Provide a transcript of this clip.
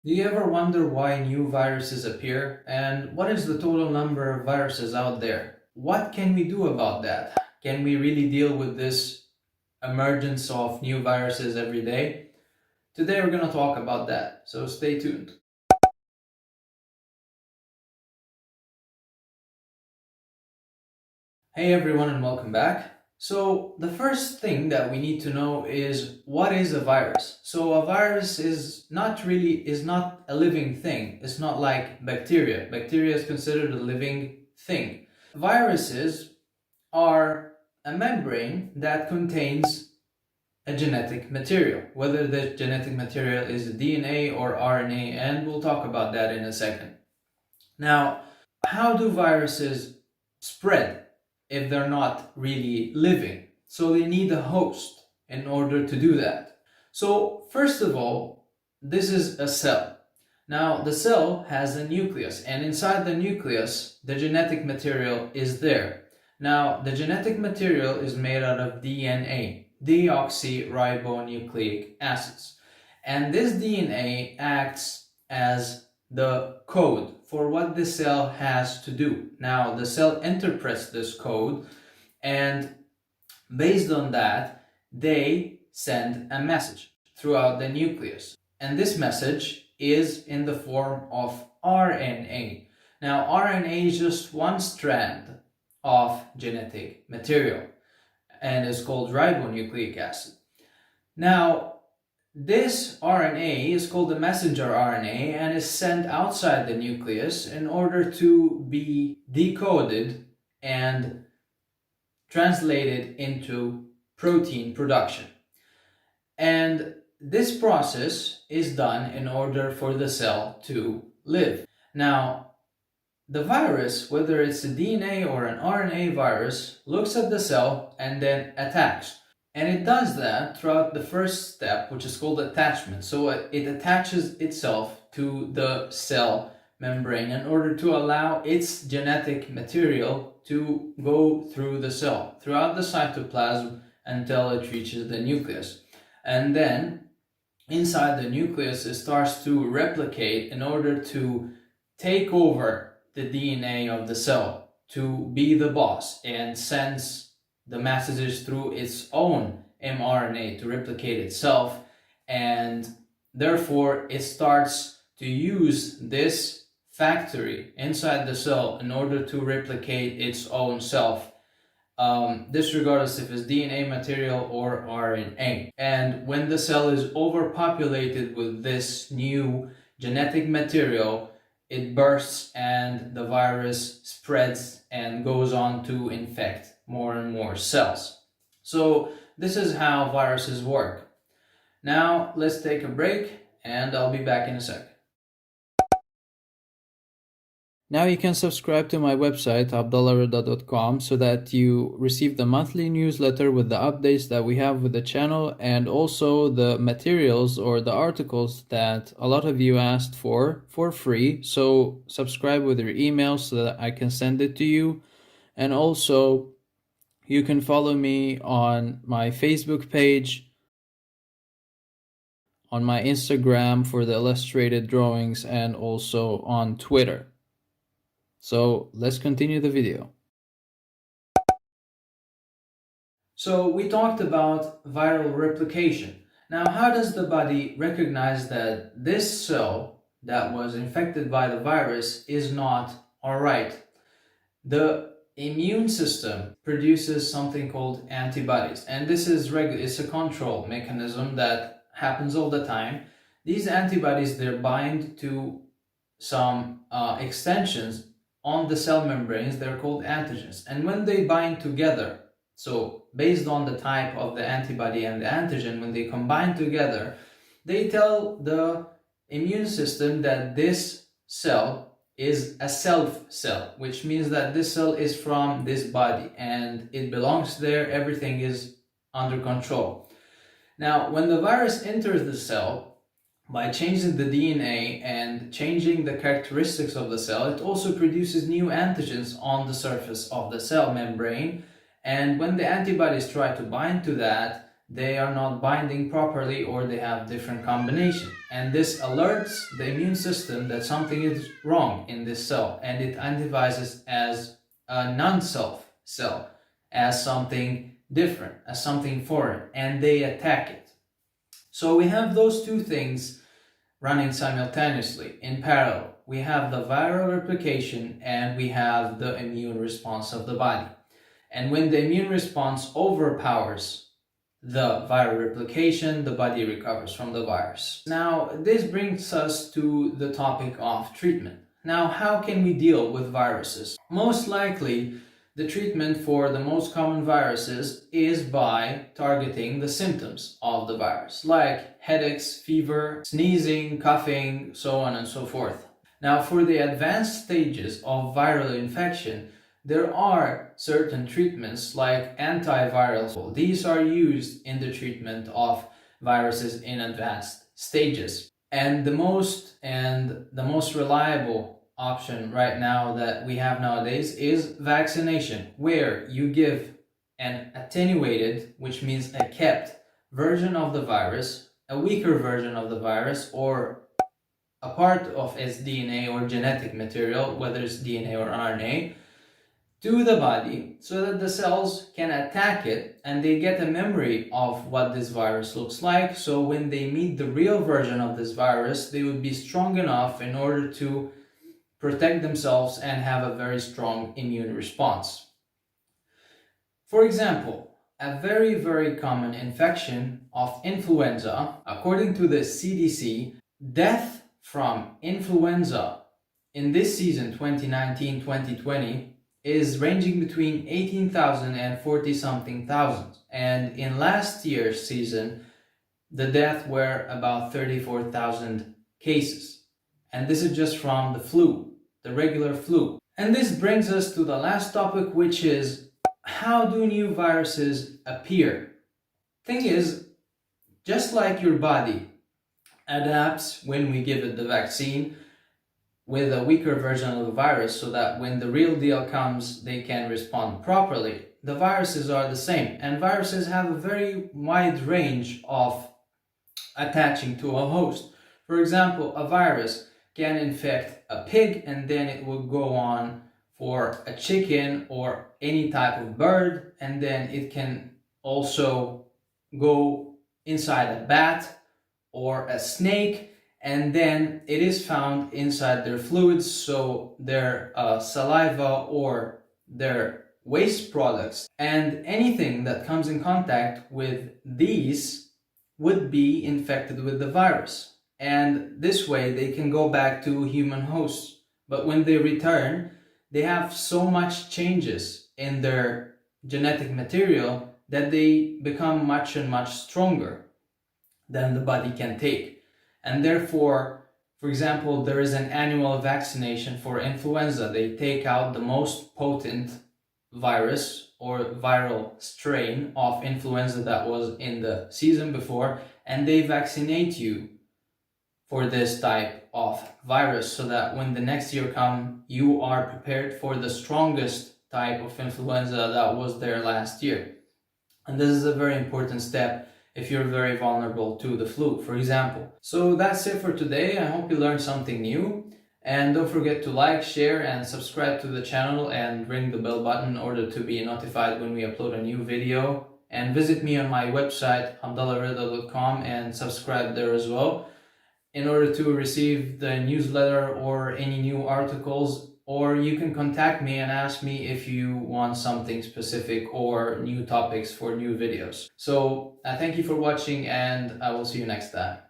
Do you ever wonder why new viruses appear? And what is the total number of viruses out there? What can we do about that? Can we really deal with this emergence of new viruses every day? Today we're going to talk about that, so stay tuned. Hey everyone and welcome back. So the first thing that we need to know is what is a virus? So a virus is not a living thing. It's not like bacteria. Bacteria is considered a living thing. Viruses are a membrane that contains a genetic material, whether the genetic material is DNA or RNA, and we'll talk about that in a second. Now, how do viruses spread if they're not really living? So they need a host in order to do that. So first of all, this is a cell. Now the cell has a nucleus, and inside the nucleus the genetic material is there. Now the genetic material is made out of DNA, deoxyribonucleic acids, and this DNA acts as the code for what the cell has to do. Now the cell interprets this code, and based on that they send a message throughout the nucleus, and this message is in the form of RNA. Now RNA is just one strand of genetic material and is called ribonucleic acid. Now this RNA is called the messenger RNA and is sent outside the nucleus in order to be decoded and translated into protein production. And this process is done in order for the cell to live. Now, the virus, whether it's a DNA or an RNA virus, looks at the cell and then attacks. And it does that throughout the first step, which is called attachment. So it attaches itself to the cell membrane in order to allow its genetic material to go through the cell, throughout the cytoplasm until it reaches the nucleus. And then inside the nucleus, it starts to replicate in order to take over the DNA of the cell, to be the boss, and sends the messages through its own mRNA to replicate itself, and therefore it starts to use this factory inside the cell in order to replicate its own self, disregardless if it's DNA material or RNA. And when the cell is overpopulated with this new genetic material, it bursts and the virus spreads and goes on to infect more and more cells. So this is how viruses work. Now let's take a break and I'll be back in a sec. Now you can subscribe to my website abdullahredda.com so that you receive the monthly newsletter with the updates that we have with the channel, and also the materials or the articles that a lot of you asked for free. So subscribe with your email so that I can send it to you. And also you can follow me on my Facebook page, on my Instagram for the illustrated drawings, and also on Twitter. So let's continue the video. So we talked about viral replication. Now, how does the body recognize that this cell that was infected by the virus is not all right? The immune system produces something called antibodies, and this is it's a control mechanism that happens all the time. These antibodies, they bind to some extensions on the cell membranes. They're called antigens, and when they bind together, so based on the type of the antibody and the antigen, when they combine together, they tell the immune system that this cell is a self cell, which means that this cell is from this body and it belongs there, everything is under control. Now, when the virus enters the cell, by changing the DNA and changing the characteristics of the cell, it also produces new antigens on the surface of the cell membrane. And when the antibodies try to bind to that, they are not binding properly, or they have different combination. and this alerts the immune system that something is wrong in this cell, and it identifies as a non-self cell, as something different, as something foreign, and they attack it. So we have those two things running simultaneously in parallel. We have the viral replication and we have the immune response of the body. And when the immune response overpowers the viral replication, the body recovers from the virus. Now, this brings us to the topic of treatment. Now, how can we deal with viruses? Most likely, the treatment for the most common viruses is by targeting the symptoms of the virus, like headaches, fever, sneezing, coughing, so on and so forth. Now, for the advanced stages of viral infection, there are certain treatments like antivirals. These are used in the treatment of viruses in advanced stages. And the most reliable option right now that we have nowadays is vaccination, where you give an attenuated, which means a kept version of the virus, a weaker version of the virus, or a part of its DNA or genetic material, whether it's DNA or RNA, to the body so that the cells can attack it and they get a memory of what this virus looks like. So when they meet the real version of this virus, they would be strong enough in order to protect themselves and have a very strong immune response. For example, a very, very common infection of influenza, according to the CDC, death from influenza in this season 2019-2020 is ranging between 18,000 and 40-something thousand. And in last year's season, the deaths were about 34,000 cases. And this is just from the flu, the regular flu. And this brings us to the last topic, which is how do new viruses appear? Thing is, just like your body adapts when we give it the vaccine with a weaker version of the virus so that when the real deal comes, they can respond properly. The viruses are the same, and viruses have a very wide range of attaching to a host. For example, a virus can infect a pig and then it will go on for a chicken or any type of bird, and then it can also go inside a bat or a snake, and then it is found inside their fluids, so their saliva or their waste products, and anything that comes in contact with these would be infected with the virus. And this way they can go back to human hosts. But when they return, they have so much changes in their genetic material that they become much and much stronger than the body can take. And therefore, for example, there is an annual vaccination for influenza. They take out the most potent virus or viral strain of influenza that was in the season before, and they vaccinate you for this type of virus so that when the next year comes, you are prepared for the strongest type of influenza that was there last year. And this is a very important step if you're very vulnerable to the flu, for example. So that's it for today. I hope you learned something new. And don't forget to like, share, and subscribe to the channel and ring the bell button in order to be notified when we upload a new video. And visit me on my website, hamdallareda.com, and subscribe there as well in order to receive the newsletter or any new articles. Or you can contact me and ask me if you want something specific or new topics for new videos. So thank you for watching, and I will see you next time.